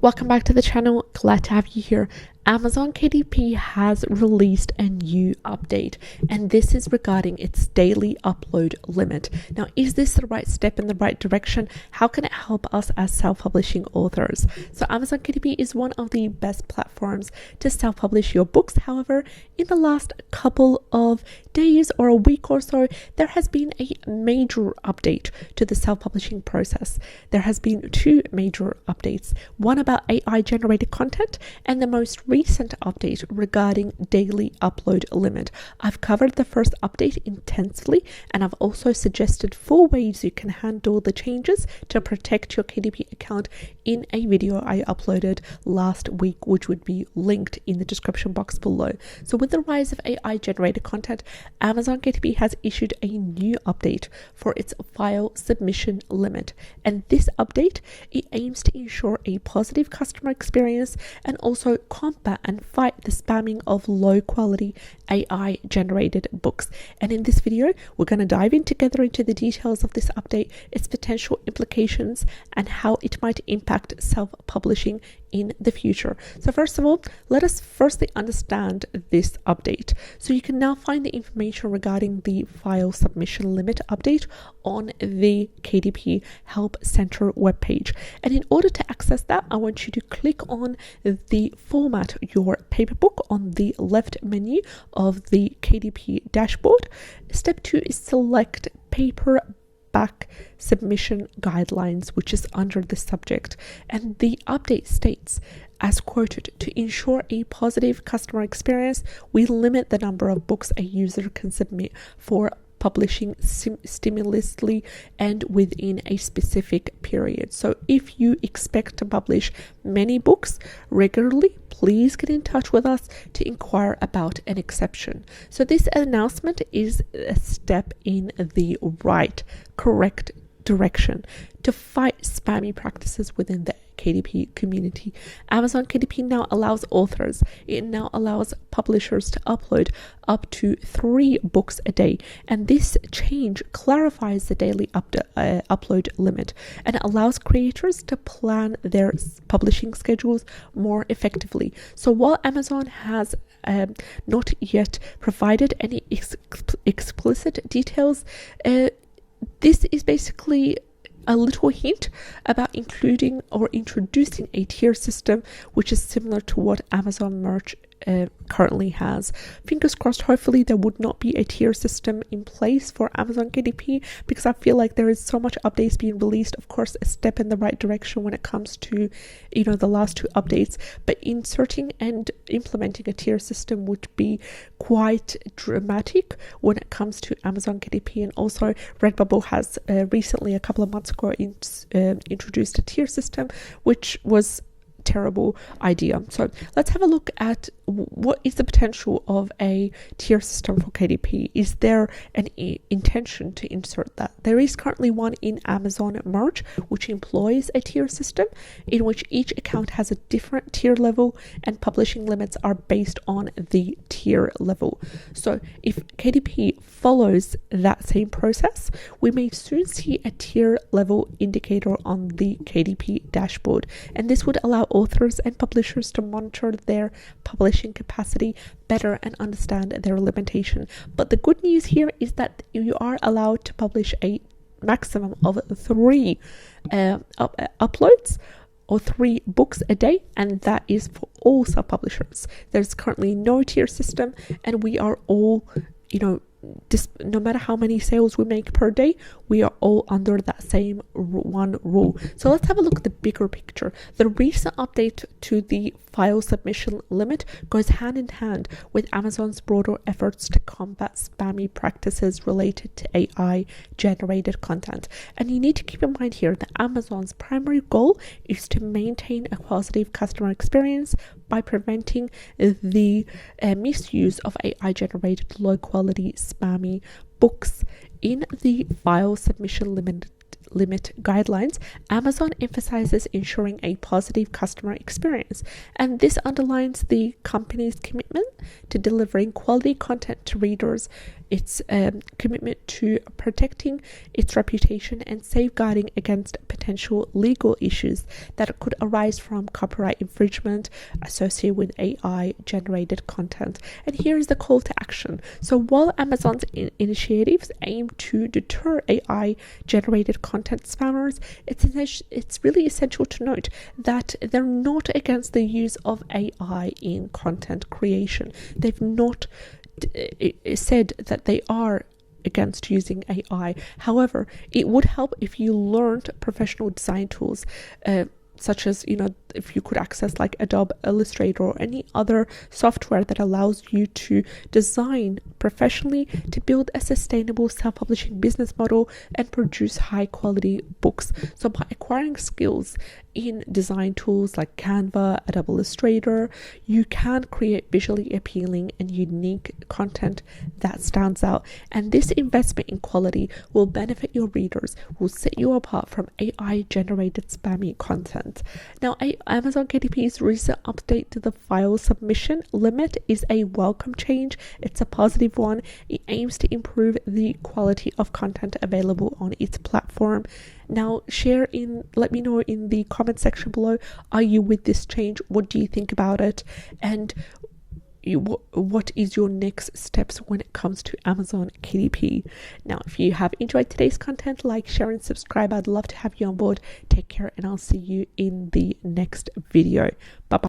Welcome back to the channel. Glad to have you here. Amazon KDP has released a new update, and this is regarding its daily upload limit. Now, is this the right step in the right direction? How can it help us as self-publishing authors? So Amazon KDP is one of the best platforms to self-publish your books. However, in the last couple of days or a week or so, there has been a major update to the self-publishing process. There has been two major updates, one about AI generated content and the most recent update regarding daily upload limit. I've covered the first update intensively, and I've also suggested 4 ways you can handle the changes to protect your KDP account in a video I uploaded last week, which would be linked in the description box below. So with the rise of AI generated content, Amazon KDP has issued a new update for its file submission limit, and this update, it aims to ensure a positive customer experience and also combat and fight the spamming of low quality AI generated books. And in this video, we're going to dive in together into the details of this update, its potential implications, and how it might impact self-publishing in the future. So first of all, let us firstly understand this update. So you can now find the information regarding the file submission limit update on the KDP Help Center webpage. And in order to access that, I want you to click on the format your paper book on the left menu of the KDP dashboard. Step 2 is select paperback submission guidelines, which is under the subject, and the update states, as quoted, to ensure a positive customer experience, we limit the number of books a user can submit for publishing stimulously and within a specific period. So if you expect to publish many books regularly, please get in touch with us to inquire about an exception. So this announcement is a step in the correct direction to fight spammy practices within the KDP community. Amazon KDP now allows authors, it now allows publishers to upload up to 3 books a day, and this change clarifies the daily upload limit and allows creators to plan their publishing schedules more effectively. So while Amazon has not yet provided any explicit details, this is basically a little hint about including or introducing a tier system, which is similar to what Amazon Merch currently has. Fingers crossed, hopefully there would not be a tier system in place for Amazon KDP, because I feel like there is so much updates being released. Of course, a step in the right direction when it comes to, the last 2 updates, but inserting and implementing a tier system would be quite dramatic when it comes to Amazon KDP. And also Redbubble has recently, a couple of months ago, introduced a tier system, which was terrible idea. So let's have a look at what is the potential of a tier system for KDP. Is there an intention to insert that? There is currently one in Amazon Merch, which employs a tier system in which each account has a different tier level and publishing limits are based on the tier level. So if KDP follows that same process, we may soon see a tier level indicator on the KDP dashboard, and this would allow authors and publishers to monitor their publishing capacity better and understand their limitation. But the good news here is that you are allowed to publish a maximum of 3 uploads or 3 books a day, and that is for all self-publishers. There's currently no tier system, and we are all, no matter how many sales we make per day, we are all under that same one rule. So let's have a look at the bigger picture. The recent update to the file submission limit goes hand in hand with Amazon's broader efforts to combat spammy practices related to AI generated content. And you need to keep in mind here that Amazon's primary goal is to maintain a positive customer experience by preventing the misuse of AI generated low quality spammy books. In the file submission limit guidelines, Amazon emphasizes ensuring a positive customer experience, and this underlines the company's commitment to delivering quality content to readers its commitment to protecting its reputation and safeguarding against potential legal issues that could arise from copyright infringement associated with AI generated content. And here is the call to action. So while Amazon's initiatives aim to deter AI generated content spammers, it's really essential to note that they're not against the use of AI in content creation. They've not said that they are against using AI. However, it would help if you learned professional design tools, such as, if you could access like Adobe Illustrator or any other software that allows you to design professionally to build a sustainable self-publishing business model and produce high quality books. So by acquiring skills in design tools like Canva, Adobe Illustrator, you can create visually appealing and unique content that stands out. And this investment in quality will benefit your readers, will set you apart from AI generated spammy content. Now, Amazon KDP's recent update to the file submission limit is a welcome change. It's a positive one. It aims to improve the quality of content available on its platform. Now, let me know in the comment section below, are you with this change? What do you think about it? And what is your next steps when it comes to Amazon KDP? Now, if you have enjoyed today's content, like, share, and subscribe. I'd love to have you on board. Take care, and I'll see you in the next video. Bye bye.